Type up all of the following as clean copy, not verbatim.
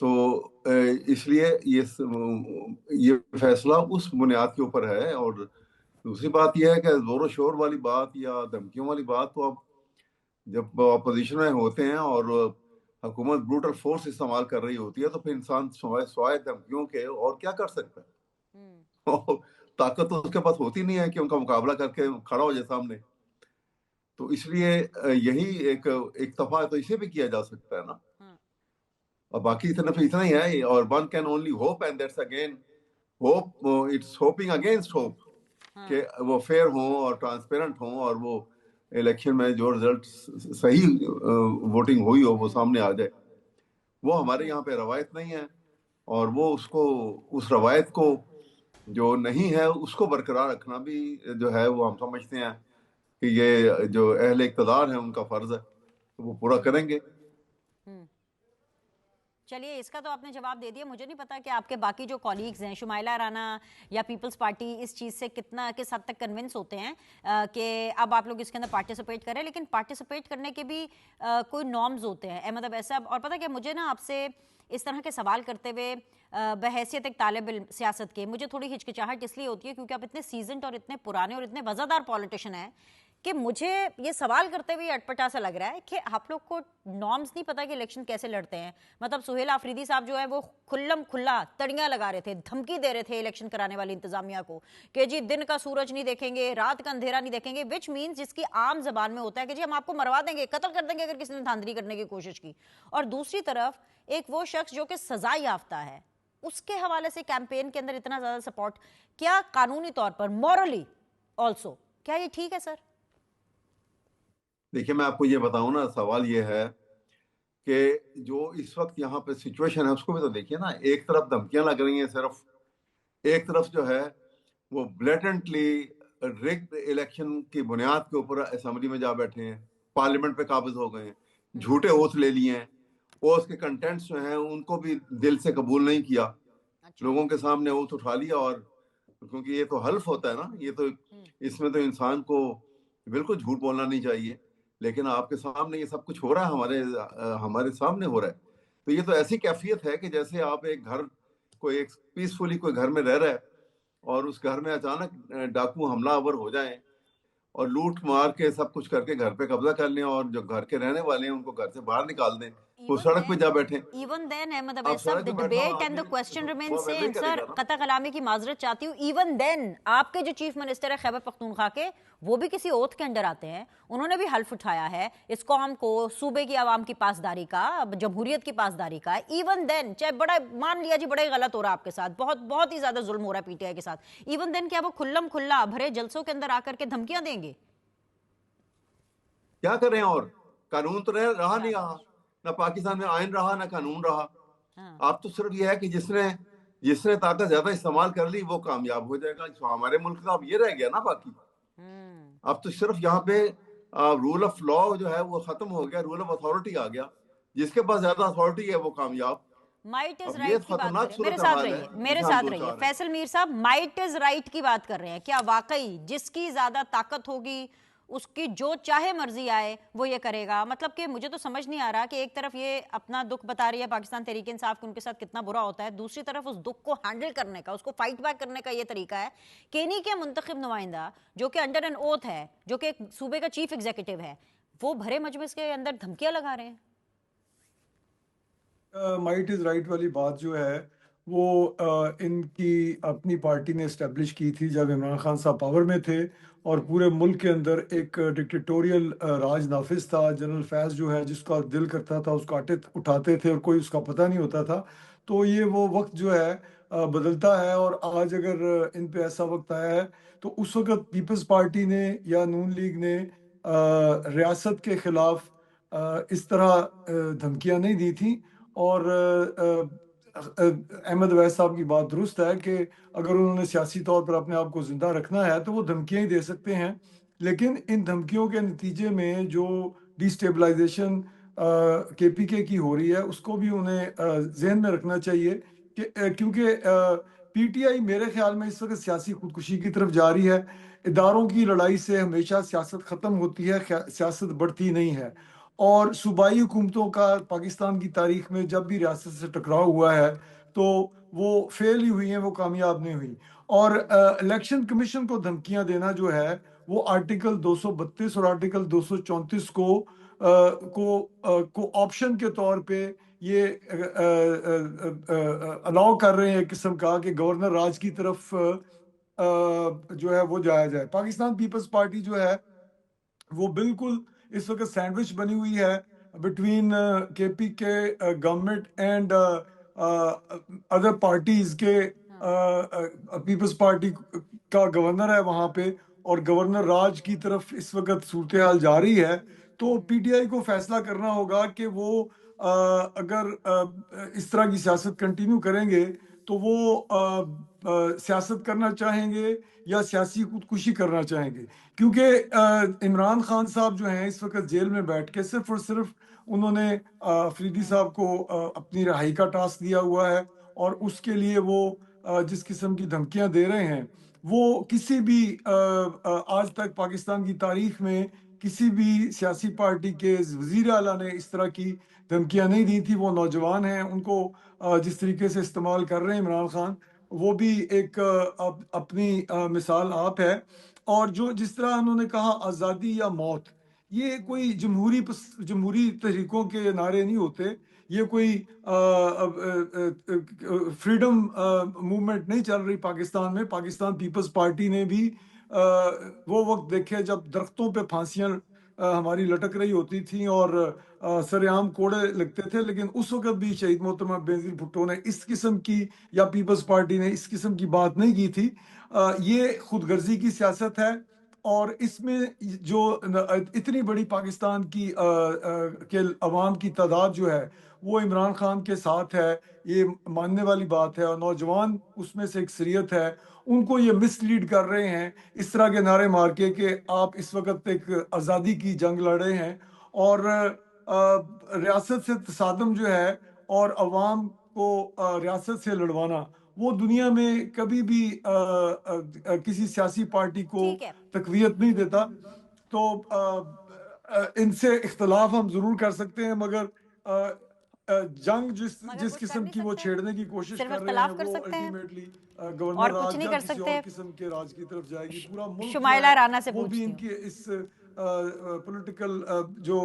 تو اس لیے یہ فیصلہ اس بنیاد کے اوپر ہے. اور دوسری بات یہ ہے کہ زور و شور والی بات یا دھمکیوں والی بات تو اب جب اپوزیشن میں ہوتے ہیں اور حکومت بروٹل فورس استعمال کر رہی ہوتی ہے تو پھر انسان سوائے دھمکیوں کے اور کیا کر سکتا ہے؟ طاقت تو اس کے پاس ہوتی نہیں ہے کہ ان کا مقابلہ کر کے کھڑا ہو جائے سامنے. تو اس لیے یہی ایک دفعہ تو اسے بھی کیا جا سکتا ہے نا. اور باقی صرف اتنا ہی ہے. اور one can only hope and that's again hope. It's hoping against hope کہ وہ فیئر ہوں اور ٹرانسپیرنٹ ہوں اور وہ الیکشن میں جو رزلٹ صحیح ووٹنگ ہوئی ہو وہ سامنے آ جائے. وہ ہمارے یہاں پہ روایت نہیں ہے اور وہ اس روایت کو جو نہیں ہے اس کو برقرار رکھنا بھی جو ہے وہ ہم سمجھتے ہیں کہ یہ جو اہل اقتدار ہیں ان کا فرض ہے, وہ پورا کریں گے. چلیے اس کا تو آپ نے جواب دے دیا. مجھے نہیں پتا کہ آپ کے باقی جو کولیگز ہیں شمائلہ رانا یا پیپلز پارٹی اس چیز سے کس حد تک کنونس ہوتے ہیں کہ اب آپ لوگ اس کے اندر پارٹیسپیٹ کریں, لیکن پارٹیسپیٹ کرنے کے بھی کوئی نارمز ہوتے ہیں احمد عویس صاحب. اور پتہ کہ مجھے نا آپ سے اس طرح کے سوال کرتے ہوئے بحیثیت ایک طالب علم سیاست کے مجھے تھوڑی ہچکچاہٹ اس لیے ہوتی ہے کیونکہ آپ اتنے سیزنڈ اور اتنے پرانے اور اتنے وزادار پولیٹیشین ہیں کہ مجھے یہ سوال کرتے ہوئے اٹپٹا سا لگ رہا ہے کہ آپ لوگ کو نارمز نہیں پتا کہ الیکشن کیسے لڑتے ہیں. مطلب سہیل آفریدی صاحب جو ہے وہ کھلم کھلا تڑیاں لگا رہے تھے, دھمکی دے رہے تھے الیکشن کرانے والی انتظامیہ کو کہ جی دن کا سورج نہیں دیکھیں گے, رات کا اندھیرا نہیں دیکھیں گے, وچ مینز جس کی عام زبان میں ہوتا ہے کہ جی ہم آپ کو مروا دیں گے, قتل کر دیں گے اگر کسی نے دھاندلی کرنے کی کوشش کی. اور دوسری طرف ایک وہ شخص جو کہ سزا یافتہ ہے اس کے حوالے سے کیمپین کے اندر اتنا زیادہ سپورٹ, کیا قانونی طور پر مورلی آلسو کیا یہ ٹھیک ہے سر؟ دیکھیے میں آپ کو یہ بتاؤں نا, سوال یہ ہے کہ جو اس وقت یہاں پہ سچویشن ہے اس کو بھی تو دیکھیے نا. ایک طرف دھمکیاں لگ رہی ہیں صرف, ایک طرف جو ہے وہ بلیٹنٹلی ریگڈ الیکشن کی بنیاد کے اوپر اسمبلی میں جا بیٹھے ہیں, پارلیمنٹ پہ قابض ہو گئے ہیں, جھوٹے اوتھ لے لیے ہیں, اور اس کے کنٹینٹس جو ہیں ان کو بھی دل سے قبول نہیں کیا, لوگوں کے سامنے اوتھ اٹھا لیا. اور کیونکہ یہ تو حلف ہوتا ہے نا, یہ تو اس میں تو انسان کو بالکل جھوٹ بولنا نہیں چاہیے, لیکن آپ کے سامنے یہ سب کچھ ہو رہا ہے, ہمارے سامنے ہو رہا ہے. تو یہ تو ایسی کیفیت ہے کہ جیسے آپ ایک پیسفلی کوئی گھر میں رہ رہا ہے اور اس گھر میں اچانک ڈاکو حملہ آور ہو جائیں اور لوٹ مار کے سب کچھ کر کے گھر پہ قبضہ کر لیں, اور جو گھر کے رہنے والے ہیں ان کو گھر سے باہر نکال دیں, وہ سڑک پہ جا بیٹھے. ایون دین احمد عویس صاحب the debate and the question remains same. سر قطع کلامی کی معذرت چاہتی ہوں. ایون دین آپ کے جو چیف منسٹر ہے خیبر پختونخوا کے, وہ بھی کسی اوتھ کے انڈر آتے ہیں, انہوں نے بھی حلف اٹھایا ہے اس قوم کو صوبے کی عوام کی پاسداری کا, جمہوریت کی پاسداری کا. ایون دین چاہے بڑا مان لیا جی بڑا ہی غلط ہو رہا ہے آپ کے ساتھ, بہت ہی زیادہ ظلم ہو رہا ہے پی ٹی آئی کے ساتھ, ایون دین کیا وہ کھلم کھلا بھرے جلسوں کے اندر آ کر کے دھمکیاں دیں گے؟ کیا کریں, اور قانون تو رہا نہیں رہا, نہ پاکستان میں آئین رہا نہ قانون رہا. آپ تو صرف یہ ہے کہ جس نے طاقت زیادہ استعمال کر لی وہ کامیاب ہو جائے گا. ہمارے ملک کا اب یہ رہ گیا نا. باقی اب تو صرف یہاں پہ رول آف لا جو ہے وہ ختم ہو گیا, رول آف اتھارٹی آ گیا. جس کے پاس زیادہ اتھارٹی ہے وہ کامیاب. مائٹ از رائٹ کی بات کر رہے ہیں, میرے ساتھ رہیے فیصل میر صاحب. مائٹ از رائٹ کی بات کر رہے ہیں, کیا واقعی جس کی زیادہ طاقت ہوگی اس کی جو چاہے مرضی آئے وہ یہ کرے گا؟ مطلب کہ مجھے تو سمجھ نہیں آ رہا کہ ایک طرف یہ اپنا دکھ بتا رہی ہے پاکستان تحریک انصاف کہ ان کے ساتھ کتنا برا ہوتا ہے, دوسری طرف اس دکھ کو ہینڈل کرنے کا, اس کو فائٹ بیک کرنے کا یہ طریقہ ہے کہ انہی کے منتخب نمائندہ جو کہ انڈر این اوتھ ہے, جو کہ صوبے کا چیف ایگزیکٹو ہے, وہ بھرے مجلس کے اندر دھمکیاں لگا رہے ہیں. مائٹ از رائٹ والی بات جو ہے وہ ان کی اپنی پارٹی نے اسٹیبلش کی تھی جب عمران خان صاحب پاور میں تھے اور پورے ملک کے اندر ایک ڈکٹیٹوریل راج نافذ تھا. جنرل فیض جو ہے جس کا دل کرتا تھا اس کو اٹھاتے تھے اور کوئی اس کا پتہ نہیں ہوتا تھا. تو یہ وہ وقت جو ہے بدلتا ہے, اور آج اگر ان پہ ایسا وقت آیا ہے تو اس وقت پیپلز پارٹی نے یا نون لیگ نے ریاست کے خلاف اس طرح دھمکیاں نہیں دی تھیں. اور احمد عویس صاحب کی بات درست ہے کہ اگر انہوں نے سیاسی طور پر اپنے آپ کو زندہ رکھنا ہے تو وہ دھمکیاں ہی دے سکتے ہیں, لیکن ان دھمکیوں کے نتیجے میں جو ڈی اسٹیبلائزیشن کے پی کے کی ہو رہی ہے اس کو بھی انہیں ذہن میں رکھنا چاہیے کہ کیونکہ پی ٹی آئی میرے خیال میں اس وقت سیاسی خودکشی کی طرف جا رہی ہے. اداروں کی لڑائی سے ہمیشہ سیاست ختم ہوتی ہے, سیاست بڑھتی نہیں ہے. اور صوبائی حکومتوں کا پاکستان کی تاریخ میں جب بھی ریاست سے ٹکراؤ ہوا ہے تو وہ فیل ہی ہوئی ہیں، وہ کامیاب نہیں ہوئی. اور الیکشن کمیشن کو دھمکیاں دینا جو ہے وہ آرٹیکل 232 اور آرٹیکل 234 کو آپشن کے طور پہ یہ الاؤ کر رہے ہیں ایک قسم کا کہ گورنر راج کی طرف جو ہے وہ جایا جائے. پاکستان پیپلز پارٹی جو ہے وہ بالکل اس وقت سینڈوچ بنی ہوئی ہے بٹوین کے پی کے گورنمنٹ اینڈ ادر پارٹیز کے. پیپلز پارٹی کا گورنر ہے وہاں پہ اور گورنر راج کی طرف اس وقت صورتحال جاری ہے. تو پی ٹی آئی کو فیصلہ کرنا ہوگا کہ وہ اگر اس طرح کی سیاست کنٹینیو کریں گے تو وہ سیاست کرنا چاہیں گے یا سیاسی خودکشی کرنا چاہیں گے. کیونکہ عمران خان صاحب جو ہیں اس وقت جیل میں بیٹھ کے صرف اور صرف انہوں نے افریدی صاحب کو اپنی رہائی کا ٹاسک دیا ہوا ہے اور اس کے لیے وہ جس قسم کی دھمکیاں دے رہے ہیں وہ کسی بھی آج تک پاکستان کی تاریخ میں کسی بھی سیاسی پارٹی کے وزیر اعلیٰ نے اس طرح کی دھمکیاں نہیں دی تھی. وہ نوجوان ہیں، ان کو جس طریقے سے استعمال کر رہے ہیں عمران خان، وہ بھی ایک اپنی مثال آپ ہے. اور جس طرح انہوں نے کہا آزادی یا موت، یہ کوئی جمہوری تحریکوں کے نعرے نہیں ہوتے، یہ کوئی فریڈم موومنٹ نہیں چل رہی پاکستان میں. پاکستان پیپلز پارٹی نے بھی وہ وقت دیکھے جب درختوں پہ پھانسیاں ہماری لٹک رہی ہوتی تھیں اور سر عام کوڑے لگتے تھے، لیکن اس وقت بھی شہید محترمہ بینظیر بھٹو نے اس قسم کی یا پیپلز پارٹی نے اس قسم کی بات نہیں کی تھی. یہ خود غرضی کی سیاست ہے اور اس میں جو اتنی بڑی پاکستان کی کے عوام کی تعداد جو ہے وہ عمران خان کے ساتھ ہے، یہ ماننے والی بات ہے. اور نوجوان اس میں سے اکثریت ہے، ان کو یہ مس لیڈ کر رہے ہیں اس طرح کے نعرے مار کے کہ آپ اس وقت ایک آزادی کی جنگ لڑ رہے ہیں اور ریاست سے تصادم جو ہے اور عوام کو ریاست سے لڑوانا وہ دنیا میں کبھی بھی کسی سیاسی پارٹی کو ٹھیک ہے. تقویت نہیں دیتا. تو ان سے اختلاف ہم ضرور کر سکتے ہیں مگر جنگ مگر جس کچھ کر قسم نہیں کی وہ سکتے، چھیڑنے کی کوشش صرف کر رہے ہیں اختلاف کر وہ سکتے ہیں الٹیمیٹلی اور گورنر کچھ راج نہیں یا کر کسی سکتے. اور قسم کے راج کی طرف جائے گی. پورا ملک جو شمائلہ ہے رانا سے وہ بھی پوچھتی ان ہوں. کی اس پولیٹیکل جو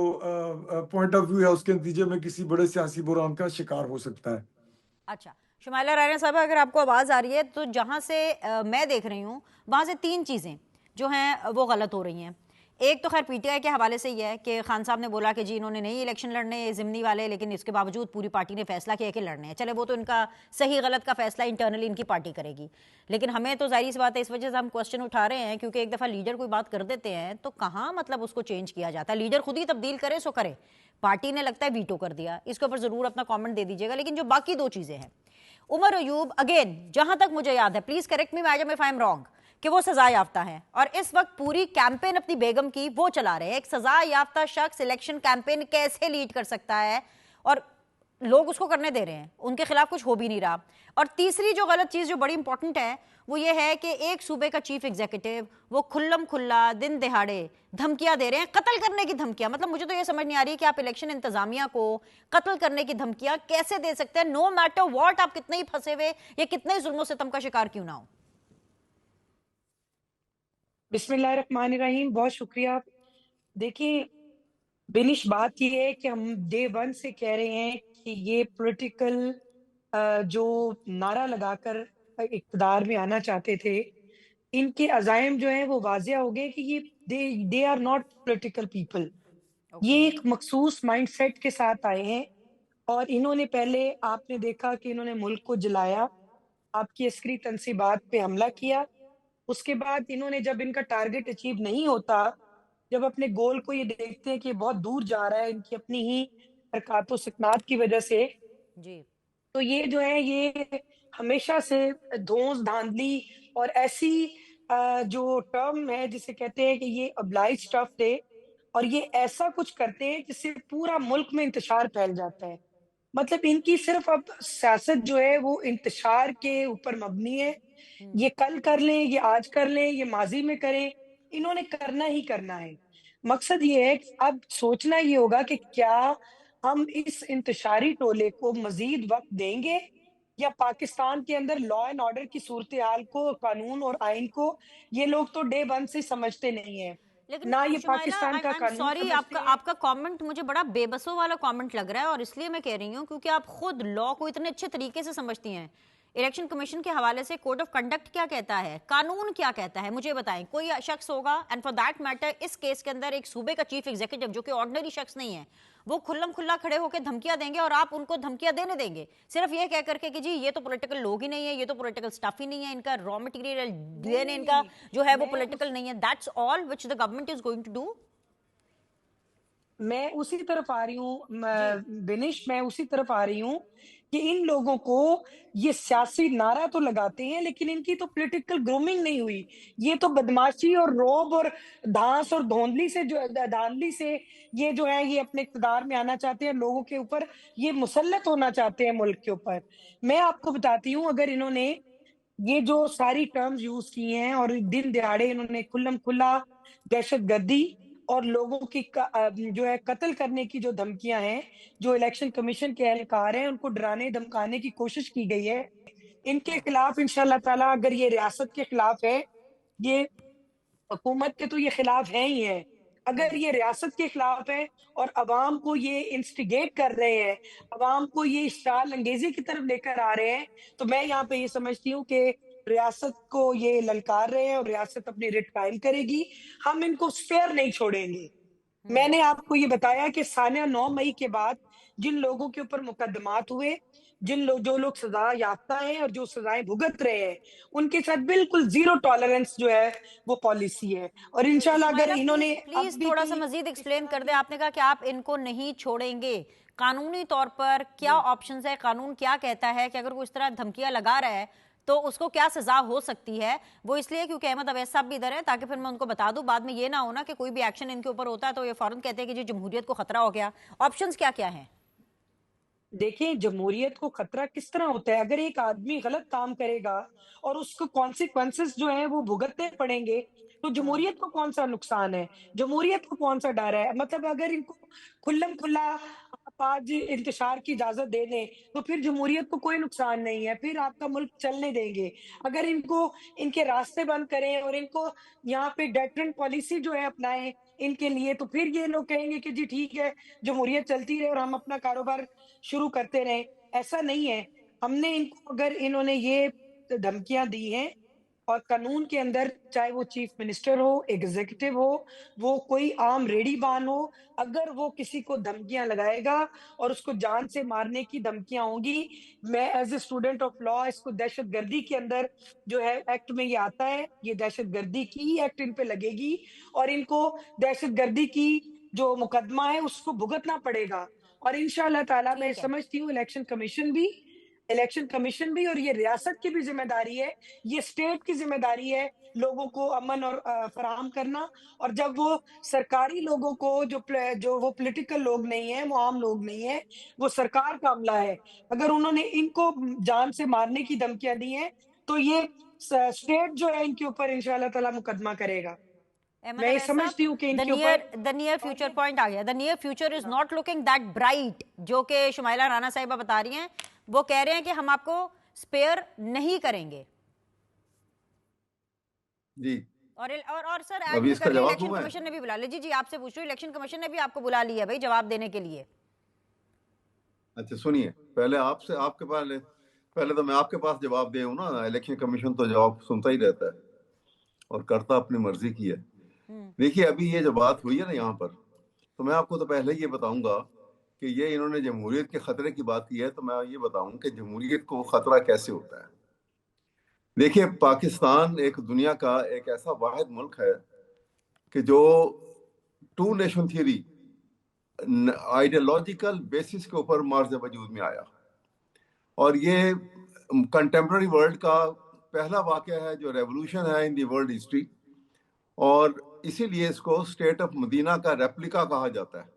پوائنٹ آف ویو ہے اس کے نتیجے میں کسی بڑے سیاسی بحران کا شکار ہو سکتا ہے. اچھا شمائلہ رانا صاحبہ، اگر آپ کو آواز آ رہی ہے تو جہاں سے میں دیکھ رہی ہوں وہاں سے 3 چیزیں جو ہیں وہ غلط ہو رہی ہیں. ایک تو خیر پی ٹی آئی کے حوالے سے یہ ہے کہ خان صاحب نے بولا کہ جی انہوں نے نہیں الیکشن لڑنے ضمنی والے، لیکن اس کے باوجود پوری پارٹی نے فیصلہ کیا کہ لڑنے ہیں. چلے وہ تو ان کا صحیح غلط کا فیصلہ انٹرنلی ان کی پارٹی کرے گی، لیکن ہمیں تو ظاہری سی بات ہے اس وجہ سے ہم کوشچن اٹھا رہے ہیں کیونکہ ایک دفعہ لیڈر کوئی بات کر دیتے ہیں تو کہاں مطلب اس کو چینج کیا جاتا ہے. لیڈر خود ہی تبدیل کرے سو کرے، پارٹی نے لگتا ہے ویٹو کر دیا. اس کے اوپر ضرور اپنا کامنٹ دے دیجیے گا. لیکن جو باقی 2 چیزیں ہیں، عمر ایوب اگین جہاں تک مجھے یاد ہے، please correct me madam if I am wrong, کہ وہ سزا یافتہ ہیں اور اس وقت پوری کیمپین اپنی بیگم کی وہ چلا رہے ہیں. ایک سزا یافتہ شخص الیکشن کیمپین کیسے لیڈ کر سکتا ہے؟ اور لوگ اس کو کرنے دے رہے ہیں، ان کے خلاف کچھ ہو بھی نہیں رہا. اور تیسری جو غلط چیز جو بڑی امپورٹنٹ ہے وہ یہ ہے کہ ایک صوبے کا چیف ایگزیکٹو وہ کھلم کھلا دن دہاڑے دھمکیاں دے رہے ہیں، قتل کرنے کی دھمکیاں. مطلب مجھے تو یہ سمجھ نہیں آ رہی کہ آپ الیکشن انتظامیہ کو قتل کرنے کی دھمکیاں کیسے دے سکتے ہیں، نو میٹر واٹ آپ کتنے ہی پھنسے ہوئے یا کتنے ظلم و ستم کا شکار کیوں نہ ہو. بسم اللہ الرحمن الرحیم. بہت شکریہ. دیکھیں بینش بات یہ ہے کہ ہم ڈے 1 سے کہہ رہے ہیں کہ یہ پولیٹیکل جو نعرہ لگا کر اقتدار میں آنا چاہتے تھے، ان کے عزائم جو ہیں وہ واضح ہو گئے کہ یہ they are not political people. یہ ایک مخصوص مائنڈ سیٹ کے ساتھ آئے ہیں اور انہوں نے پہلے آپ نے دیکھا کہ انہوں نے ملک کو جلایا، آپ کی عسکری تنصیبات پہ حملہ کیا. اس کے بعد انہوں نے جب ان کا ٹارگٹ اچیو نہیں ہوتا، جب اپنے گول کو یہ دیکھتے ہیں کہ بہت دور جا رہا ہے ان کی اپنی ہی حرکات و سکنات کی وجہ سے، جی تو یہ جو ہے یہ ہمیشہ سے دھونس دھاندلی اور ایسی جو ٹرم ہے جسے کہتے ہیں کہ یہ ابلائز اسٹف ہے، اور یہ ایسا کچھ کرتے ہیں جس سے پورا ملک میں انتشار پھیل جاتا ہے. مطلب ان کی صرف اب سیاست جو ہے وہ انتشار کے اوپر مبنی ہے. یہ کل کر لیں، یہ آج کر لیں، یہ ماضی میں کریں، انہوں نے کرنا ہی کرنا ہے. مقصد یہ ہے کہ اب سوچنا یہ ہوگا کہ کیا ہم اس انتشاری ٹولے کو مزید وقت دیں گے، یا پاکستان کے اندر لا اینڈ آرڈر کی صورتحال کو، قانون اور آئین کو یہ لوگ تو ڈے ون سے سمجھتے نہیں ہیں، لیکن نہ یہ شمائلہ پاکستان کا آئی ایم قانون سوری، سمجھتے ہیں۔ آپ کا کامنٹ مجھے بڑا بے بسوں والا کامنٹ لگ رہا ہے، اور اس لیے میں کہہ رہی ہوں کیونکہ آپ خود لا کو اتنے اچھے طریقے سے سمجھتی ہیں۔ الیکشن کمیشن کے حوالے سے کوڈ آف کنڈکٹ کیا کہتا ہے، قانون کیا کہتا ہے، مجھے بتائیں۔ کوئی شخص ہوگا، اینڈ فار دیٹ میٹر اس کیس کے اندر ایک صوبے کا چیف ایگزیکٹو جو کہ آرڈنری شخص نہیں ہے، وہ کھلم کھلا کھڑے ہو کے دھمکیاں دیں گے، اور آپ ان کو دھمکیاں دینے دیں گے صرف یہ کہہ کر کے کہ جی یہ تو پولیٹیکل لوگ ہی نہیں ہے، یہ تو پولیٹیکل سٹف ہی نہیں ہے، ان کا raw material D N A ان کا جو ہے وہ پولیٹیکل نہیں ہے، that's all which the government is going to do. میں اسی طرف آ رہی ہوں بنش، میں اسی طرف آ رہی ہوں کہ ان لوگوں کو یہ سیاسی نعرہ تو لگاتے ہیں لیکن ان کی تو پولیٹیکل گرومنگ نہیں ہوئی، یہ تو بدماشی اور روب اور دھانس اور دھاندلی سے یہ جو ہے یہ اپنے اقتدار میں آنا چاہتے ہیں، لوگوں کے اوپر یہ مسلط ہونا چاہتے ہیں ملک کے اوپر۔ میں آپ کو بتاتی ہوں، اگر انہوں نے یہ جو ساری ٹرمز یوز کی ہیں اور دن دہاڑے انہوں نے کھلم کھلا دہشت گردی اور لوگوں کی جو ہے قتل کرنے کی جو دھمکیاں ہیں، جو الیکشن کمیشن کے اہلکار ہیں ان کو ڈرانے دھمکانے کی کوشش کی گئی ہے، ان کے خلاف انشاءاللہ تعالیٰ، اگر یہ ریاست کے خلاف ہے، یہ حکومت کے تو یہ خلاف ہے ہی ہے، اگر یہ ریاست کے خلاف ہے اور عوام کو یہ انسٹیگیٹ کر رہے ہیں، عوام کو یہ اشتعال انگیزی کی طرف لے کر آ رہے ہیں، تو میں یہاں پہ یہ سمجھتی ہوں کہ ریاست کو یہ للکار رہے ہیں اور ریاست اپنی رٹ قائم کرے گی، ہم ان کو سپیئر نہیں چھوڑیں گے۔ میں نے آپ کو یہ بتایا کہ سانیہ 9 مئی کے بعد جن لوگوں کے اوپر مقدمات ہوئے، جو لوگ سزا یافتہ ہیں اور جو سزائیں بھگت رہے ہیں، ان کے ساتھ بالکل زیرو ٹالرنس جو ہے وہ پالیسی ہے، اور انشاءاللہ اگر انہوں نے اب پلیز بھی تھوڑا سا کوئی مزید اس ایکسپلین طرح کر کی دیں، آپ نے کہا کہ آپ ان کو نہیں چھوڑیں گے، قانونی طور پر کیا آپشنز ہے، قانون کیا کہتا ہے کہ اگر وہ اس طرح دھمکیاں لگا رہا ہے تو اس کو کیا سزا ہو سکتی ہے؟ وہ اس لیے کیونکہ احمد اویس صاحب بھی ادھر ہیں تاکہ پھر میں ان کو بتا دوں، بعد میں یہ نہ ہونا کہ کوئی بھی ایکشن ان کے اوپر ہوتا ہے تو یہ فوراً کہتے ہیں کہ جی جمہوریت کو خطرہ ہو گیا۔ آپشنز کیا کیا ہیں؟ دیکھیں جمہوریت کو خطرہ کس طرح ہوتا ہے، اگر ایک آدمی غلط کام کرے گا اور اس کو کانسیکوینسز جو ہیں وہ بھگتنے پڑیں گے تو جمہوریت کو کون سا نقصان ہے، جمہوریت کو کون سا ڈر ہے؟ مطلب اگر ان کو کھلم کھلا آپ آج انتشار کی اجازت دے دیں تو پھر جمہوریت کو کوئی نقصان نہیں ہے، پھر آپ کا ملک چلنے دیں گے۔ اگر ان کو ان کے راستے بند کریں اور ان کو یہاں پہ ڈیٹرنٹ پالیسی جو ہے اپنائیں ان کے لیے، تو پھر یہ لوگ کہیں گے کہ جی ٹھیک ہے جمہوریت چلتی رہے اور ہم اپنا کاروبار شروع کرتے رہیں۔ ایسا نہیں ہے، ہم نے ان کو، اگر انہوں نے یہ دھمکیاں دی ہیں اور قانون کے اندر چاہے وہ چیف منسٹر ہو، ایگزیکٹو ہو، وہ کوئی عام ریڑی بان ہو، اگر وہ کسی کو دھمکیاں لگائے گا اور اس کو جان سے مارنے کی دھمکیاں ہوں گی، میں as a student of law اس کو دہشت گردی کے اندر جو ہے ایکٹ میں یہ آتا ہے، یہ دہشت گردی کی ہی ایکٹ ان پہ لگے گی اور ان کو دہشت گردی کی جو مقدمہ ہے اس کو بھگتنا پڑے گا۔ اور انشاءاللہ تعالیٰ میں ٹھیک ہے، سمجھتی ہوں الیکشن کمیشن بھی اور یہ ریاست کی بھی ذمہ داری ہے، یہ اسٹیٹ کی ذمہ داری ہے لوگوں کو امن اور فراہم کرنا، اور جب وہ سرکاری لوگوں کو جو وہ پولیٹیکل لوگ نہیں ہیں، وہ عام لوگ نہیں ہیں، وہ سرکار کا عملہ ہے، اگر انہوں نے ان کو جان سے مارنے کی دھمکیاں دی ہیں تو یہ اسٹیٹ جو ہے ان کے اوپر انشاءاللہ تعالیٰ مقدمہ کرے گا۔ احمد میں یہ اویس سمجھتی ہوں کہ ان کے اوپر صاحب the near future point آ گیا، the near future is not looking that bright، جو کہ شمائلہ رانا صاحبہ بتا رہی ہیں، وہ کہہ رہے ہیں کہ ہم آپ کو سپیئر نہیں کریں گے۔ جی اور سر ایڈ ابھی بھی اس کر کا لیں، جواب الیکشن دوں میں؟ کمیشن نے بھی بلا لیا۔ جی آپ سے پوچھ رہی ہوں، الیکشن کمیشن نے بھی آپ کو بلا لیا بھائی جواب دینے کے لیے۔ اچھا سنیے، پہلے آپ کے پاس، پہلے تو میں آپ کے پاس جواب دے ہوں نا، الیکشن کمیشن تو جواب سنتا ہی رہتا ہے اور کرتا اپنی مرضی کی ہے۔ دیکھیے ابھی یہ جو بات ہوئی ہے نا یہاں پر، تو میں آپ کو تو پہلے یہ بتاؤں گا کہ یہ انہوں نے جمہوریت کے خطرے کی بات کی ہے، تو میں یہ بتاؤں کہ جمہوریت کو خطرہ کیسے ہوتا ہے۔ دیکھیے پاکستان ایک دنیا کا ایک ایسا واحد ملک ہے کہ جو two nation theory ideological basis کے اوپر مارز وجود میں آیا، اور یہ کنٹمپرری ورلڈ کا پہلا واقعہ ہے جو ریولوشن ہے ان دی ورلڈ ہسٹری، اور اسی لیے اس کو اسٹیٹ آف مدینہ کا ریپلیکا کہا جاتا ہے۔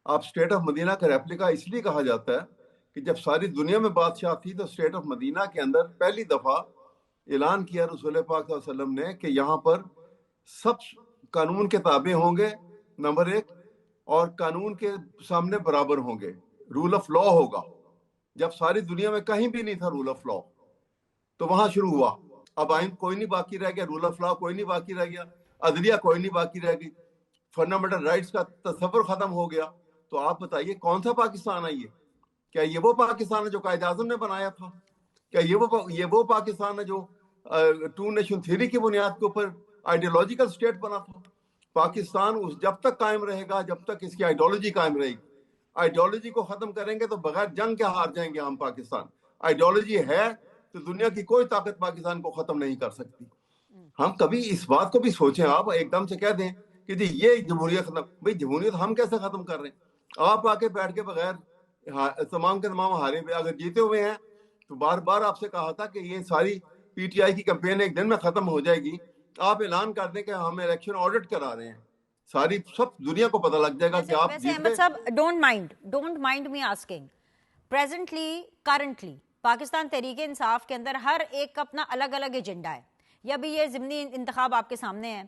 اب اسٹیٹ آف مدینہ کا ریپلیکا اس لیے کہا جاتا ہے کہ جب ساری دنیا میں بادشاہ تھی تو اسٹیٹ آف مدینہ کے اندر پہلی دفعہ اعلان کیا رسول پاک صلی اللہ علیہ وسلم نے کہ یہاں پر سب قانون کے تابع ہوں گے نمبر 1, اور قانون کے سامنے برابر ہوں گے, رول آف لا ہوگا. جب ساری دنیا میں کہیں بھی نہیں تھا رول آف لا, تو وہاں شروع ہوا. اب آئین کوئی نہیں باقی رہ گیا, رول آف لا کوئی نہیں باقی رہ گیا, عدلیہ کوئی نہیں باقی رہ گئی, فنڈامنٹل رائٹس کا تصور ختم ہو گیا. تو آپ بتائیے کون سا پاکستان ہے یہ؟ کیا یہ وہ پاکستان ہے جو قائد اعظم نے بنایا تھا؟ کیا یہ وہ پاکستان ہے جو 2 نیشن تھیوری کی بنیاد کے اوپر آئیڈیالوجیکل اسٹیٹ بنا تھا؟ پاکستان جب تک قائم رہے گا جب تک اس کی آئیڈیالوجی قائم رہے گی. آئیڈیالوجی کو ختم کریں گے تو بغیر جنگ کے ہار جائیں گے ہم. پاکستان آئیڈیالوجی ہے تو دنیا کی کوئی طاقت پاکستان کو ختم نہیں کر سکتی. ہم کبھی اس بات کو بھی سوچیں. آپ ایک دم سے کہہ دیں کہ جی یہ جمہوریت ختم, بھئی جمہوریت ہم کیسے ختم کر رہے ہیں؟ آپ آ کے بیٹھ کے بغیر تمام کے تمام ہارے ہوئے, اگر جیتے ہوئے ہیں تو بار بار آپ سے کہا تھا کہ یہ ساری پی ٹی آئی کی کمپین ایک دن میں ختم ہو جائے گی. آپ اعلان کر دیں کہ ہم الیکشن آڈٹ کرا رہے ہیں, ساری سب دنیا کو پتہ لگ جائے گا کہ آپ ویسے جیت احمد گئے. صاحب don't mind me asking, currently Pakistan Tehreek Insaf کے اندر ہر ایک کا اپنا الگ الگ ایجنڈا ہے. یا بھی یہ ضمنی انتخاب آپ کے سامنے ہے.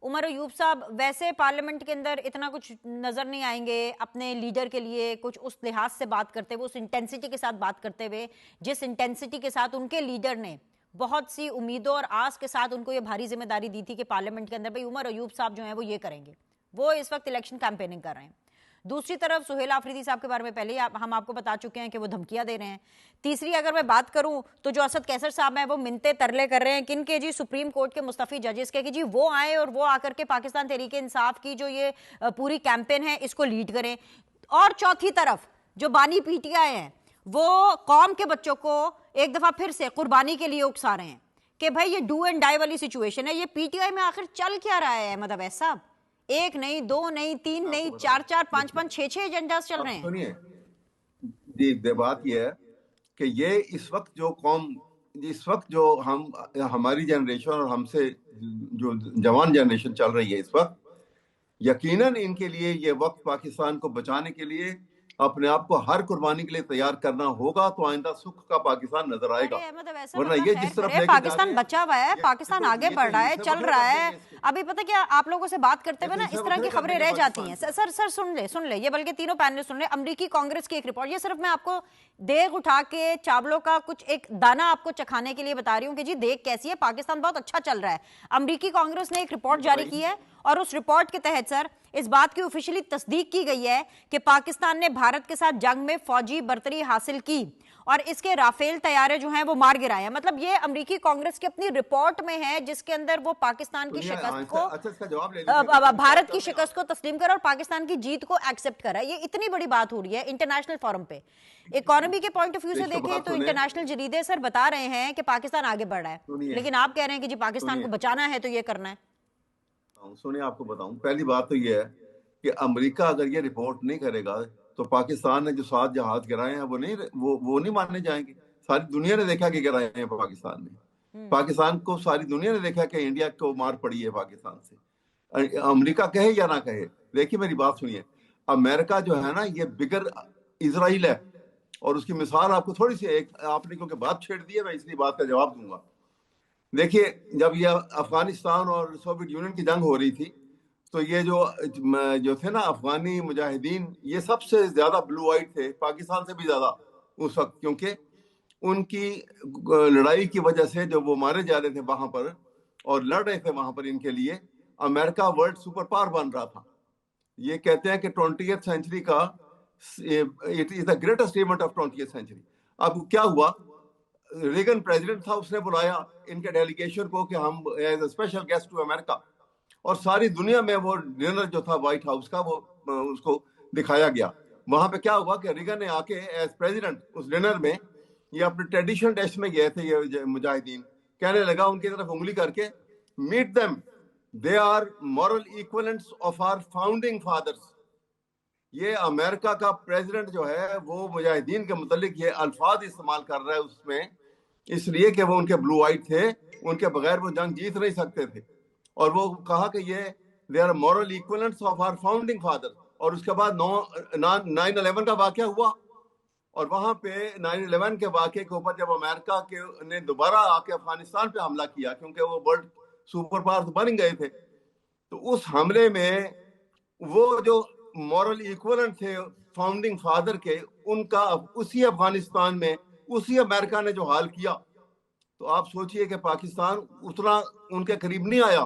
عمر ایوب صاحب ویسے پارلیمنٹ کے اندر اتنا کچھ نظر نہیں آئیں گے اپنے لیڈر کے لیے کچھ اس لحاظ سے بات کرتے ہوئے, اس انٹینسٹی کے ساتھ بات کرتے ہوئے جس انٹینسٹی کے ساتھ ان کے لیڈر نے بہت سی امیدوں اور آس کے ساتھ ان کو یہ بھاری ذمہ داری دی تھی کہ پارلیمنٹ کے اندر بھائی عمر ایوب صاحب جو ہیں وہ یہ کریں گے. وہ اس وقت الیکشن کیمپیننگ کر رہے ہیں. دوسری طرف سہیل آفریدی صاحب کے بارے میں پہلے ہی ہم آپ کو بتا چکے ہیں کہ وہ دھمکیاں دے رہے ہیں. تیسری اگر میں بات کروں تو جو اسد کیسر صاحب ہیں وہ منتے ترلے کر رہے ہیں کن کے جی سپریم کورٹ کے مستعفی ججز کے کہ جی وہ آئیں اور وہ آ کر کے پاکستان تحریک انصاف کی جو یہ پوری کیمپین ہے اس کو لیڈ کریں. اور چوتھی طرف جو بانی پی ٹی آئی ہیں وہ قوم کے بچوں کو ایک دفعہ پھر سے قربانی کے لیے اکسا رہے ہیں کہ بھائی یہ ڈو اینڈ ڈائی والی سچویشن ہے. یہ پی ٹی آئی میں آخر چل کیا رہا ہے احمد اویس صاحب؟ 1 نہیں 2 نہیں 3 نہیں 4 5 6 ایجنڈاز چل رہے ہیں. سنیے جی, بات یہ ہے کہ یہ اس وقت جو قوم, اس وقت جو ہماری جنریشن اور ہم سے جو جوان جنریشن چل رہی ہے اس وقت, یقیناً ان کے لیے یہ وقت پاکستان کو بچانے کے لیے اپنے آپ کو ہر قربانی کے لیے تیار کرنا ہوگا تو آئندہ سکھ کا پاکستان نظر آئے گا. ورنہ یہ جس طرف لے کے پاکستان بچا ہوا ہے, پاکستان آگے بڑھ رہا ہے, چل رہا ہے. ابھی پتہ کیا آپ لوگوں سے بات کرتے ہوئے نا اس طرح کی خبریں رہ جاتی ہیں. سر سن لے یہ بلکہ تینوں پینل سن لے. امریکی کانگریس کی ایک رپورٹ, یہ صرف میں آپ کو دیگ اٹھا کے چاولوں کا کچھ ایک دانہ آپ کو چکھانے کے لیے بتا رہی ہوں کہ جی دیگ کیسی ہے, پاکستان بہت اچھا چل رہا ہے. امریکی کانگریس نے ایک رپورٹ جاری کی ہے اور اس رپورٹ کے تحت سر اس بات کی آفیشلی تصدیق کی گئی ہے کہ پاکستان نے بھارت کے ساتھ جنگ میں فوجی برتری حاصل کی اور اس کے رافیل طیارے جو ہیں وہ مار گرائے ہیں. مطلب یہ امریکی کانگریس کی اپنی رپورٹ میں ہے جس کے اندر وہ پاکستان کی شکست کو, بھارت کی شکست کو تسلیم کر اور پاکستان کی جیت کو ایکسپٹ کرا ہے. یہ اتنی بڑی بات ہو رہی ہے انٹرنیشنل فورم پہ. اکانومی کے پوائنٹ آف ویو سے دیکھیں تو انٹرنیشنل جریدے سر بتا رہے ہیں کہ پاکستان آگے بڑھ رہا ہے, لیکن آپ کہہ رہے ہیں کہ جی پاکستان کو بچانا ہے تو یہ کرنا ہے. سنیں آپ کو بتاؤں, پہلی بات تو یہ ہے کہ امریکہ اگر یہ رپورٹ نہیں کرے گا تو پاکستان نے جو 7 جہاز گرائے ہیں وہ نہیں ماننے جائیں گے. ساری دنیا نے دیکھا کہ گرائے ہیں پاکستان نے. پاکستان کو ساری دنیا نے دیکھا کہ انڈیا کو مار پڑی ہے پاکستان سے, امریکہ کہے یا نہ کہے. دیکھیے میری بات سنیے, امریکہ جو ہے نا یہ بگر اسرائیل ہے, اور اس کی مثال آپ کو تھوڑی سی آپ نے کیونکہ بات چھیڑ دی ہے میں اس لیے بات کا جواب دوں گا. دیکھیے جب یہ افغانستان اور سوویت یونین کی جنگ ہو رہی تھی تو یہ جو تھے نا افغانی مجاہدین, یہ سب سے زیادہ بلو آئٹ تھے, پاکستان سے بھی زیادہ اس وقت, کیونکہ ان کی لڑائی کی وجہ سے جو وہ مارے جا رہے تھے وہاں پر اور لڑ رہے تھے وہاں پر ان کے لیے, امریکہ ورلڈ سپر پاور بن رہا تھا. یہ کہتے ہیں کہ 20th سینچری کا it is the greatest event of 20th century. اب کیا ہوا, ریگن پریزیڈنٹ تھا, اس نے بلایا ان کے ڈیلیگیشن کو کہ ہم as a special guest to America, اور ساری دنیا میں وہ ڈنر جو تھا وائٹ ہاؤس کا وہ اس کو دکھایا گیا. وہاں پہ کیا ہوا کہ ریگن نے آ کے ایز پریزیڈنٹ اس ڈنر میں یہ اپنے ٹریڈیشنل ڈیش میں گئے تھے یہ مجاہدین, کہنے لگا ان کی طرف انگلی کر کے, meat them, they are moral equivalents of our founding fathers. یہ امریکہ کا پریزیڈنٹ جو ہے وہ مجاہدین کے متعلق یہ الفاظ استعمال کر رہا ہے اس میں, اس لیے کہ وہ ان کے بلو آئٹ تھے, ان کے بغیر وہ جنگ جیت نہیں سکتے تھے. اور وہ کہا کہ یہ they are moral equivalents of our founding fathers. اور اس کے بعد 9/11 کا واقعہ ہوا, اور وہاں پہ 9/11 کے واقعے کے اوپر جب امریکہ نے دوبارہ آ کے افغانستان پہ حملہ کیا, کیونکہ وہ ورلڈ سپر پاور بن گئے تھے, تو اس حملے میں وہ جو مورل ایکولنٹ تھے فاؤنڈنگ فادر کے، ان کا اسی افغانستان میں اسی امریکہ نے جو حال کیا، تو آپ سوچئے کہ پاکستان اتنا ان کے قریب نہیں آیا.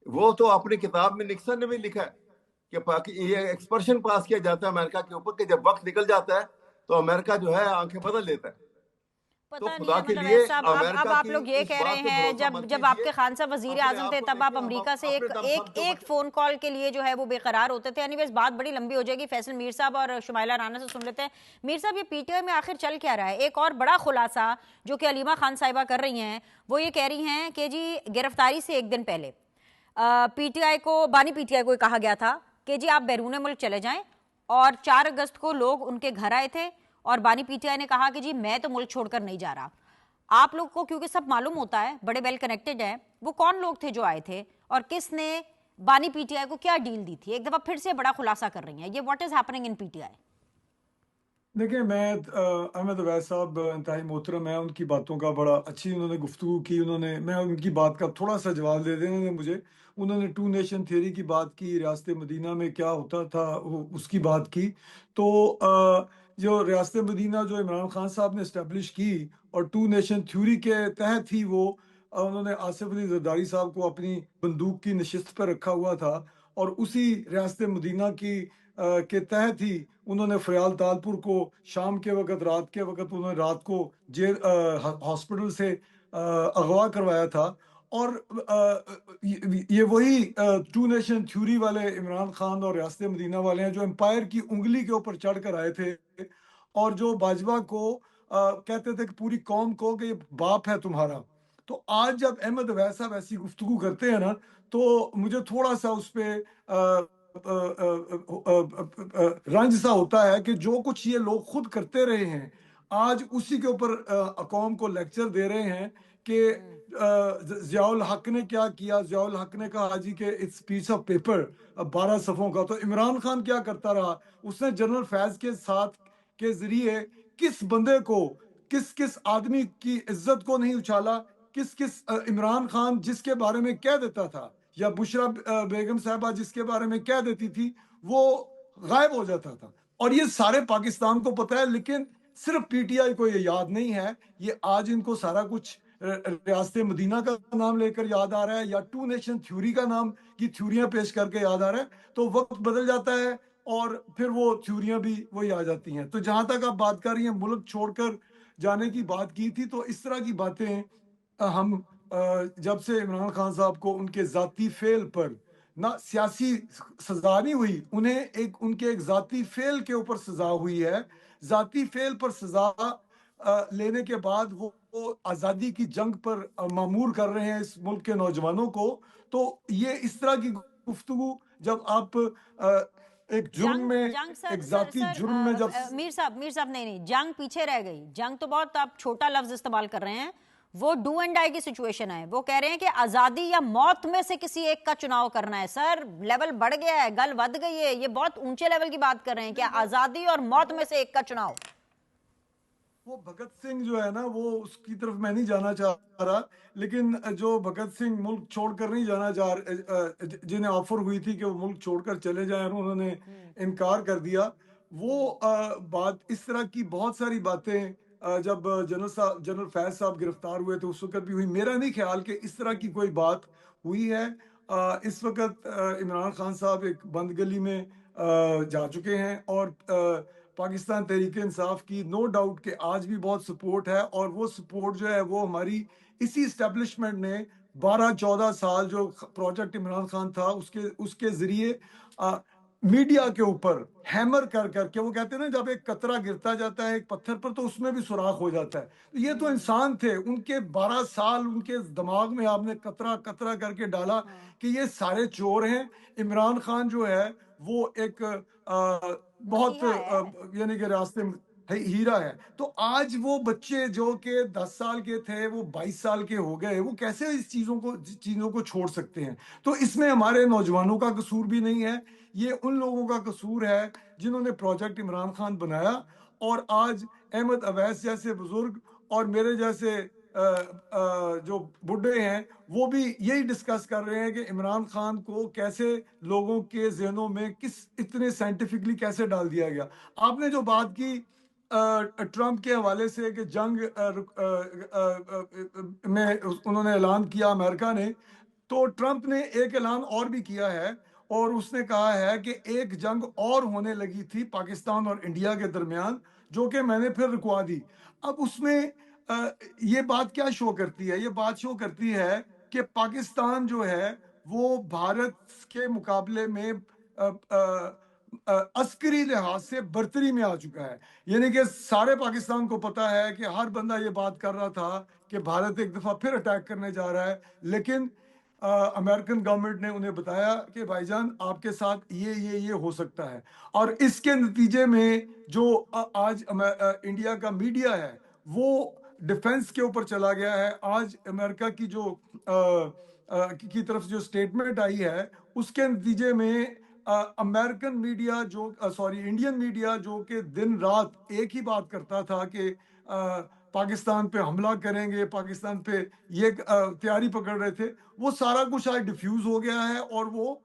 وہ تو اپنی کتاب میں نکسن نے بھی لکھا ہے کہ یہ ایکسپرشن پاس کیا جاتا ہے امریکہ کے اوپر کہ جب وقت نکل جاتا ہے تو امریکہ جو ہے آنکھیں بدل لیتا ہے. تو پتہ نہیں خدا کے احمد لیے اویس صاحب، اب امریکہ آپ کی لوگ یہ اس کہہ رہے بات پہ ہیں بھروسہ مت جب آپ کیجیے. کے خان صاحب وزیر اپنے اعظم تھے آپ کو تب آپ دیکھیں، امریکہ سے اپنے دم خم کے ایک اوپر فون کال کے لیے جو ہے وہ بے قرار ہوتے تھے. اینی ویز بات بڑی لمبی ہو جائے گی. فیصل میر صاحب اور شمائلہ رانا سے سن لیتے ہیں. میر صاحب، یہ پی ٹی آئی میں آخر چل کیا رہا ہے؟ ایک اور بڑا خلاصہ جو کہ علیمہ خان صاحبہ کر رہی ہیں وہ یہ کہہ رہی ہیں کہ جی گرفتاری سے ایک دن پہلے پی ٹی آئی کو، بانی پی ٹی آئی کو کہا گیا تھا کہ جی آپ بیرون ملک چلے جائیں، اور 4 اگست کو لوگ ان کے گھر آئے تھے اور بانی پی ٹی آئی نے کہا کہ جی میں تو ملک چھوڑ کر نہیں جا رہا. آپ لوگ کو کیونکہ سب معلوم ہوتا ہے، بڑے ویل کنیکٹڈ ہیں، وہ کون لوگ تھے جو آئے تھے اور کس نے بانی پی ٹی آئی کو کیا ڈیل دی تھی؟ ایک دفعہ پھر سے بڑا خلاصہ کر رہی ہیں یہ what is happening in P T I. دیکھیں، میں احمد اویس صاحب انتہائی محترم ہیں، ان کی باتوں کا بڑا اچھی انہوں نے گفتگو کی. میں ان کی بات کا تھوڑا سا جواب دے دینے مجھے. انہوں نے 2 نیشن تھیوری کی بات کی، ریاست مدینہ میں کیا ہوتا تھا اس کی بات کی. تو جو ریاست مدینہ جو عمران خان صاحب نے اسٹیبلش کی، اور 2 نیشن تھیوری کے تحت ہی وہ انہوں نے آصف علی زرداری صاحب کو اپنی بندوق کی نشست پر رکھا ہوا تھا، اور اسی ریاست مدینہ کے تحت ہی انہوں نے فریال تالپور کو شام کے وقت، رات کے وقت انہوں نے رات کو ہاسپٹل سے اغوا کروایا تھا. اور یہ وہی 2 نیشن تھیوری والے عمران خان اور ریاست مدینہ والے ہیں جو امپائر کی انگلی کے اوپر چڑھ کر آئے تھے، اور جو باجوہ کو کہتے تھے کہ پوری قوم کو کہ یہ باپ ہے تمہارا. تو آج جب احمد اویس صاحب ایسی گفتگو کرتے ہیں نا، تو مجھے تھوڑا سا اس پہ رنج سا ہوتا ہے کہ جو کچھ یہ لوگ خود کرتے رہے ہیں، آج اسی کے اوپر قوم کو لیکچر دے رہے ہیں کہ ضیاء الحق نے کیا کیا. ضیاء الحق نے کہا جی کہ اٹس پیس آف پیپر 12 صفحوں کا. تو عمران خان کیا کرتا رہا؟ اس نے جنرل فیض کے ساتھ کے ذریعے کس بندے کو، کس آدمی کی عزت کو نہیں اچھالا، کس عمران خان جس کے بارے میں کہہ دیتا تھا، یا بشرا بیگم صاحبہ جس کے بارے میں کہہ دیتی تھی، وہ غائب ہو جاتا تھا. اور یہ سارے پاکستان کو پتہ ہے، لیکن صرف پی ٹی آئی کو یہ یاد نہیں ہے. یہ آج ان کو سارا کچھ ریاست مدینہ کا نام لے کر یاد آ رہا ہے، یا 2 نیشن تھیوری کا نام کی تھیوریاں پیش کر کے یاد آ رہا ہے. تو وقت بدل جاتا ہے اور پھر وہ تھیوریاں بھی وہی آ جاتی ہیں. تو جہاں تک آپ بات کر رہی ہیں ملک چھوڑ کر جانے کی بات کی تھی، تو اس طرح کی باتیں ہم جب سے عمران خان صاحب کو ان کے ذاتی فعل پر نہ سیاسی سزا نہیں ہوئی، انہیں ان کے ایک ذاتی فعل کے اوپر سزا ہوئی ہے. ذاتی فعل پر سزا لینے کے بعد وہ آزادی کی جنگ پر مامور کر رہے ہیں اس ملک کے نوجوانوں کو. تو یہ اس طرح کی گفتگو جب آپ ایک جرم میں، جنگ ایک ذاتی جرم میں جب میر صاحب نہیں، جنگ پیچھے رہ گئی. جنگ تو بہت آپ چھوٹا لفظ استعمال کر رہے ہیں. وہ ڈو اینڈ ڈائی کی سچویشن ہے. وہ کہہ رہے ہیں کہ آزادی یا موت میں سے کسی ایک کا چناؤ کرنا ہے. سر لیول بڑھ گیا ہے، گل ود گئی ہے. یہ بہت اونچے لیول کی بات کر رہے ہیں کہ آزادی اور موت میں سے ایک کا چناؤ. وہ بھگت سنگھ جو ہے نا، وہ اس کی طرف میں نہیں جانا چاہ رہا، لیکن جو بھگت سنگھ ملک چھوڑ کر نہیں جانا چاہ، جنہیں آفر ہوئی تھی کہ وہ ملک چھوڑ کر چلے جائیں اور انہوں نے انکار کر دیا، وہ بات، اس طرح کی بہت ساری باتیں جب جنرل فیض صاحب گرفتار ہوئے تو اس وقت بھی ہوئی. میرا نہیں خیال کہ اس طرح کی کوئی بات ہوئی ہے. اس وقت عمران خان صاحب ایک بند گلی میں جا چکے ہیں، اور پاکستان تحریک انصاف کی نو ڈاؤٹ کہ آج بھی بہت سپورٹ ہے. اور وہ سپورٹ جو ہے وہ ہماری اسی اسٹیبلشمنٹ نے 12-14 سال جو پروجیکٹ عمران خان تھا اس کے ذریعے میڈیا کے اوپر ہیمر کر کے، وہ کہتے ہیں نا جب ایک قطرہ گرتا جاتا ہے ایک پتھر پر تو اس میں بھی سوراخ ہو جاتا ہے. یہ تو انسان تھے، ان کے 12 سال ان کے دماغ میں آپ نے قطرہ کر کے ڈالا کہ یہ سارے چور ہیں. عمران خان جو ہے وہ ایک بہت یعنی کہ راستے ہیرا ہے. تو آج وہ بچے جو کہ 10 سال کے تھے وہ 22 سال کے ہو گئے، وہ کیسے اس چیزوں کو چھوڑ سکتے ہیں؟ تو اس میں ہمارے نوجوانوں کا قصور بھی نہیں ہے، یہ ان لوگوں کا قصور ہے جنہوں نے پروجیکٹ عمران خان بنایا. اور آج احمد اویس جیسے بزرگ اور میرے جیسے جو بڈھے ہیں وہ بھی یہی ڈسکس کر رہے ہیں کہ عمران خان کو کیسے لوگوں کے ذہنوں میں اتنے سائنٹیفکلی کیسے ڈال دیا گیا. آپ نے جو بات کی ٹرمپ کے حوالے سے کہ جنگ میں انہوں نے اعلان کیا امریکہ نے، تو ٹرمپ نے ایک اعلان اور بھی کیا ہے، اور اس نے کہا ہے کہ ایک جنگ اور ہونے لگی تھی پاکستان اور انڈیا کے درمیان، جو کہ میں نے پھر رکوا دی. اب اس میں یہ بات کیا شو کرتی ہے؟ یہ بات شو کرتی ہے کہ پاکستان جو ہے وہ بھارت کے مقابلے میں عسکری لحاظ سے برتری میں آ چکا ہے. یعنی کہ سارے پاکستان کو پتا ہے کہ ہر بندہ یہ بات کر رہا تھا کہ بھارت ایک دفعہ پھر اٹیک کرنے جا رہا ہے، لیکن امریکن گورنمنٹ نے انہیں بتایا کہ بھائی جان آپ کے ساتھ یہ ہو سکتا ہے. اور اس کے نتیجے میں جو آج انڈیا کا میڈیا ہے وہ ڈیفنس کے اوپر چلا گیا ہے. آج امریکہ کی جو کی طرف جو سٹیٹمنٹ آئی ہے اس کے نتیجے میں امریکن میڈیا انڈین میڈیا جو کہ دن رات ایک ہی بات کرتا تھا کہ پاکستان پہ حملہ کریں گے، پاکستان پہ یہ تیاری پکڑ رہے تھے، وہ سارا کچھ آج ڈیفیوز ہو گیا ہے. اور وہ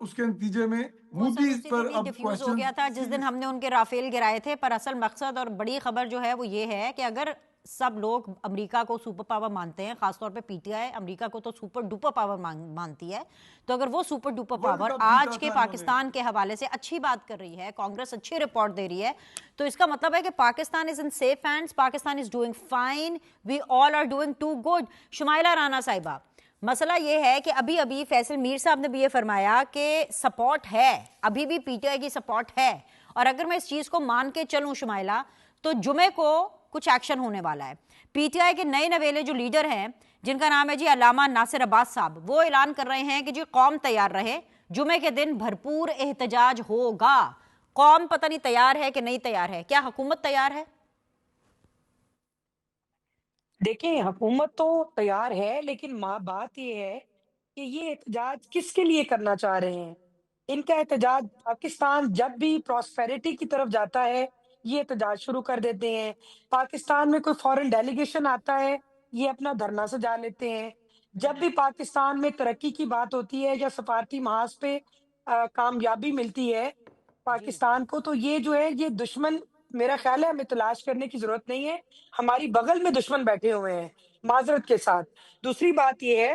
اس کے نتیجے میں موڈیز پر اب ڈیفیوز ہو گیا تھا جس دن ہم نے ان کے رافیل گرائے تھے. پر اصل مقصد اور بڑی خبر جو ہے وہ یہ ہے کہ اگر سب لوگ امریکہ کو سپر پاور مانتے ہیں، خاص طور پہ پی ٹی آئی امریکہ کو تو سپر ڈوپر پاور مانتی ہے، تو اگر وہ سپر ڈوپر پاور آج کے پاکستان کے حوالے سے اچھی بات کر رہی ہے، کانگریس اچھی رپورٹ دے رہی ہے، تو اس کا مطلب ہے کہ Pakistan is in safe hands, Pakistan is doing fine, we all are doing too good. Shumaila Rana صاحبہ، مسئلہ یہ ہے کہ ابھی فیصل میر صاحب نے بھی یہ فرمایا کہ سپورٹ ہے، ابھی بھی پی ٹی آئی کی سپورٹ ہے، اور اگر میں اس چیز کو مان کے چلوں شمائلہ تو جمعے کو کچھ ایکشن ہونے والا ہے. پی ٹی آئی کے نئے نویلے جو لیڈر ہیں جن کا نام ہے جی علامہ ناصر عباس صاحب، وہ اعلان کر رہے ہیں کہ جی قوم تیار رہے، جمعے کے دن بھرپور احتجاج ہوگا. قوم پتہ نہیں تیار ہے کہ نہیں تیار ہے، کیا حکومت تیار ہے؟ دیکھیں حکومت تو تیار ہے، لیکن بات یہ ہے کہ یہ احتجاج کس کے لیے کرنا چاہ رہے ہیں. ان کا احتجاج پاکستان جب بھی پراسپیرٹی کی طرف جاتا ہے یہ احتجاج شروع کر دیتے ہیں. پاکستان میں کوئی فورن ڈیلیگیشن آتا ہے یہ اپنا دھرنا سجا لیتے ہیں. جب بھی پاکستان میں ترقی کی بات ہوتی ہے یا سفارتی محاذ پہ کامیابی ملتی ہے پاکستان کو، تو یہ جو ہے یہ دشمن، میرا خیال ہے ہمیں تلاش کرنے کی ضرورت نہیں ہے، ہماری بغل میں دشمن بیٹھے ہوئے ہیں معذرت کے ساتھ. دوسری بات یہ ہے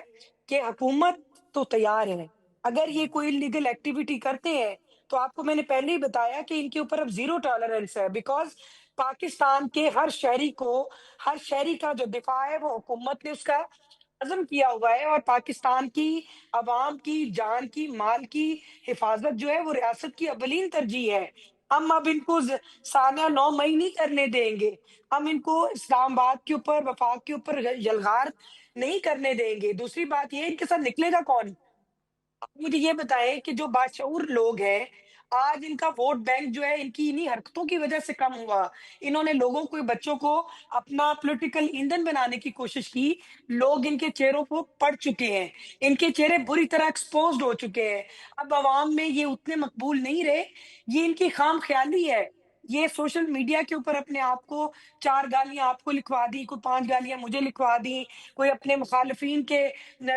کہ حکومت تو تیار ہے، اگر یہ کوئی لیگل ایکٹیویٹی کرتے ہیں تو آپ کو میں نے پہلے ہی بتایا کہ ان کے اوپر اب زیرو ٹالرنس ہے، بیکاز پاکستان کے ہر شہری کا جو دفاع ہے وہ حکومت نے اس کا عزم کیا ہوا ہے، اور پاکستان کی عوام کی جان کی مال کی حفاظت جو ہے وہ ریاست کی اولین ترجیح ہے. ہم اب ان کو سانیہ 9 مئی نہیں کرنے دیں گے، ہم ان کو اسلام آباد کے اوپر وفاق کے اوپر یلغار نہیں کرنے دیں گے. دوسری بات یہ ان کے ساتھ نکلے گا کون؟ آپ مجھے یہ بتائیں کہ جو باشعور لوگ ہیں آج ان کا ووٹ بینک جو ہے ان کی انہی حرکتوں کی وجہ سے کم ہوا. انہوں نے لوگوں کو، بچوں کو اپنا پولیٹیکل ایندھن بنانے کی کوشش کی. لوگ ان کے چہروں کو پڑ چکے ہیں، ان کے چہرے بری طرح ایکسپوزڈ ہو چکے ہیں. اب عوام میں یہ اتنے مقبول نہیں رہے، یہ ان کی خام خیالی ہے. یہ سوشل میڈیا کے اوپر اپنے آپ کو 4 گالیاں آپ کو لکھوا دی، کوئی 5 گالیاں مجھے لکھوا دی، کوئی اپنے مخالفین کے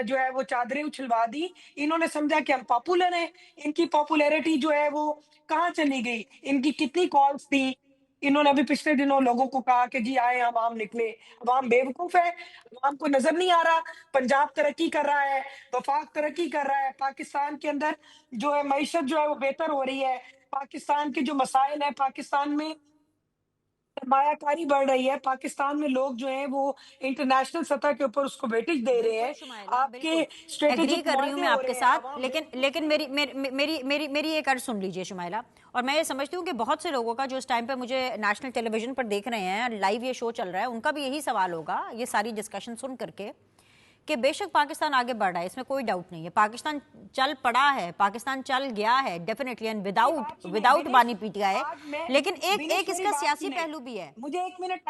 جو ہے وہ چادریں اچھلوا دی. انہوں نے سمجھا کہ ہم پاپولر ہیں. ان کی پاپولیرٹی جو ہے وہ کہاں چلی گئی؟ ان کی کتنی کالز تھی. انہوں نے ابھی پچھلے دنوں لوگوں کو کہا کہ جی آئے عوام نکلے. عوام بیوقوف ہے، عوام کو نظر نہیں آ رہا پنجاب ترقی کر رہا ہے، وفاق ترقی کر رہا ہے، پاکستان کے اندر جو ہے معیشت جو ہے وہ بہتر ہو رہی ہے، پاکستان کے جو مسائل ہیں، پاکستان میں سرمایہ کاری بڑھ رہی ہے، پاکستان میں لوگ جو ہیں وہ انٹرنیشنل سطح کے اوپر اس کو ویٹیج دے رہے ہیں. آپ کے ایگری اسٹریٹجک کر رہی ہوں معاہدے میں ہو آپ کے رہے ہیں. ساتھ، لیکن میری ایک عرض سن لیجئے شمائلہ. اور میں یہ سمجھتی ہوں کہ بہت سے لوگوں کا جو اس ٹائم پہ مجھے نیشنل ٹیلی ویژن پر دیکھ رہے ہیں، لائیو یہ شو چل رہا ہے، ان کا بھی یہی سوال ہوگا یہ ساری ڈسکشن سن کر کے کہ بے شک پاکستان آگے بڑھ رہا ہے، اس میں کوئی ڈاؤٹ نہیں ہے، پاکستان چل پڑا ہے، پاکستان چل گیا ہے ڈیفینیٹلی، اینڈ وداؤٹ بانی پی ٹی آئی. لیکن ایک اس کا سیاسی پہلو بھی ہے. مجھے 1 منٹ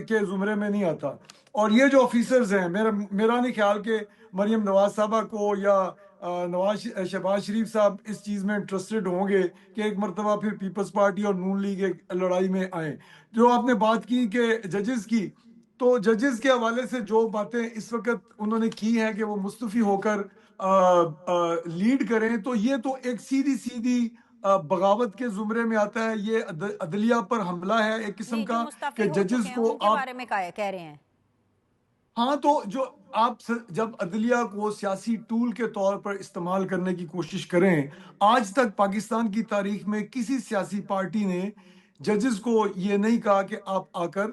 کے زمرے میں نہیں آتا. اور یہ جو آفیسرز ہیں، میرا نہیں خیال کہ مریم نواز صاحبہ کو یا شہباز شریف صاحب اس چیز میں انٹرسٹڈ ہوں گے کہ ایک مرتبہ پھر پیپلز پارٹی اور نون لیگ ایک لڑائی میں آئیں. جو آپ نے بات کی کہ ججز کی، تو ججز کے حوالے سے جو باتیں اس وقت انہوں نے کی ہیں کہ وہ مستعفی ہو کر لیڈ کریں، تو یہ تو ایک سیدھی بغاوت کے زمرے میں آتا ہے. یہ عدلیہ پر حملہ ہے ایک قسم کا کہ ججز کو ان کے بارے میں کہہ رہے ہیں. ہاں، تو جو آپ جب عدلیہ کو سیاسی ٹول کے طور پر استعمال کرنے کی کوشش کریں، آج تک پاکستان کی تاریخ میں کسی سیاسی پارٹی نے ججز کو یہ نہیں کہا کہ آپ آ کر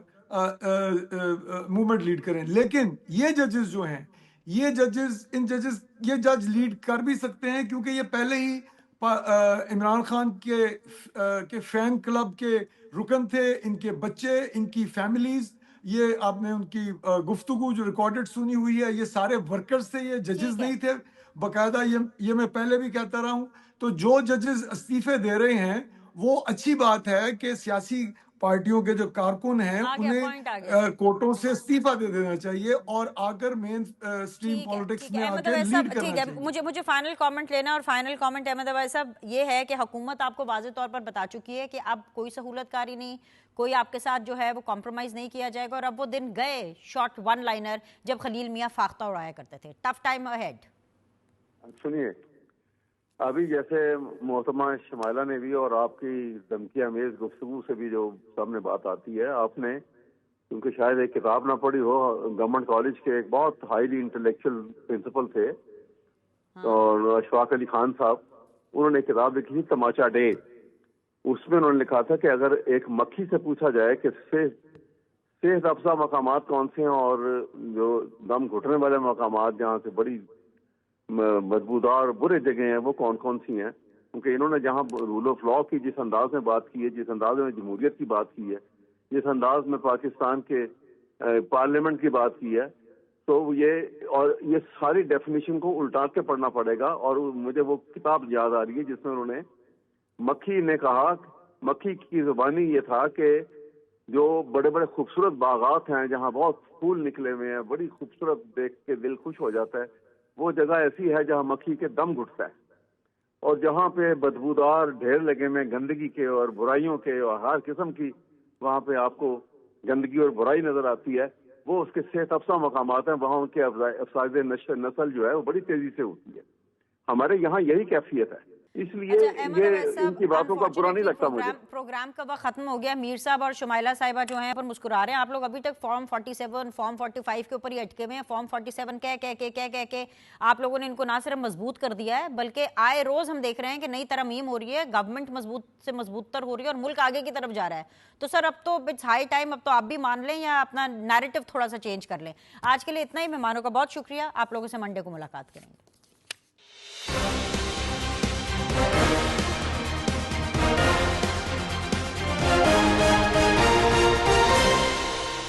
موومنٹ لیڈ کریں. لیکن یہ ججز جو ہیں، یہ جج لیڈ کر بھی سکتے ہیں کیونکہ یہ پہلے ہی عمران خان کے فین کلب کے رکن تھے. ان کے بچے، ان کی فیملیز، یہ آپ نے ان کی گفتگو جو ریکارڈڈ سنی ہوئی ہے، یہ سارے ورکرز تھے، یہ ججز نہیں تھے باقاعدہ. یہ میں پہلے بھی کہتا رہا ہوں. تو جو ججز استعفے دے رہے ہیں، وہ اچھی بات ہے کہ سیاسی پارٹیوں کے جو کارکن ہیں انہیں کوٹوں سے استعفیٰ دے دینا چاہیے اور آ کر مین اسٹریم پالیٹکس میں آ کے لیڈ کرنا چاہیے. مجھے فائنل کامنٹ لینا، اور فائنل کامنٹ احمد عویس صاحب یہ ہے کہ حکومت آپ کو واضح طور پر بتا چکی ہے کہ اب کوئی سہولت کاری نہیں، کوئی آپ کے ساتھ جو ہے وہ کمپرومائز نہیں کیا جائے گا، اور اب وہ دن گئے شارٹ ون لائنر جب خلیل میاں فاختہ اڑایا کرتے تھے. Tough time ahead. سنیے، ابھی جیسے محترمہ شمائلہ نے بھی اور آپ کی دھمکی امیز گفتگو سے بھی جو سامنے بات آتی ہے، آپ نے کیونکہ شاید ایک کتاب نہ پڑھی ہو، گورنمنٹ کالج کے ایک بہت ہائیلی انٹلیکچوئل پرنسپل تھے اور اشفاق علی خان صاحب، انہوں نے کتاب لکھی تھی تماچا ڈے. اس میں انہوں نے لکھا تھا کہ اگر ایک مکھی سے پوچھا جائے کہ صحت افزا مقامات کون سے ہیں اور جو دم گھٹنے والے مقامات جہاں سے بڑی مضبوطار برے جگہ ہیں وہ کون کون سی ہیں، کیونکہ انہوں نے جہاں رول آف لا کی جس انداز میں بات کی ہے، جس انداز میں جمہوریت کی بات کی ہے، جس انداز میں پاکستان کے پارلیمنٹ کی بات کی ہے، تو یہ ساری ڈیفینیشن کو الٹا کے پڑھنا پڑے گا. اور مجھے وہ کتاب یاد آ رہی ہے جس میں انہوں نے مکھی نے کہا، مکھی کی زبانی یہ تھا کہ جو بڑے بڑے خوبصورت باغات ہیں جہاں بہت پھول نکلے ہوئے ہیں، بڑی خوبصورت دیکھ کے دل خوش ہو جاتا ہے، وہ جگہ ایسی ہے جہاں مکھی کے دم گھٹتا ہے. اور جہاں پہ بدبودار ڈھیر لگے میں گندگی کے اور برائیوں کے اور ہر قسم کی وہاں پہ آپ کو گندگی اور برائی نظر آتی ہے، وہ اس کے صحت افزا مقامات ہیں. وہاں ان کے افزائش نسل جو ہے وہ بڑی تیزی سے ہوتی ہے. ہمارے یہاں یہی کیفیت ہے، اس لیے یہ ان کی باتوں کا برا نہیں لگتا مجھے. پروگرام کا وقت ختم ہو گیا. میر صاحب اور شمائلہ صاحبہ جو ہیں پر مسکرا رہے ہیں. آپ لوگ ابھی تک فارم 47 فارم 45 کے اوپر ہی اٹکے ہوئے ہیں. فارم 47 کہہ کے آپ لوگوں نے ان کو نہ صرف مضبوط کر دیا ہے بلکہ آئے روز ہم دیکھ رہے ہیں کہ نئی ترمیم ہو رہی ہے، گورنمنٹ مضبوط سے مضبوط تر ہو رہی ہے اور ملک آگے کی طرف جا رہا ہے. تو سر اب تو اٹس ہائی ٹائم، اب تو آپ بھی مان لیں یا اپنا نیریٹو تھوڑا سا چینج کر لیں. آج کے لیے اتنا ہی. مہمانوں کا بہت شکریہ. آپ لوگوں سے منڈے کو ملاقات کریں گے.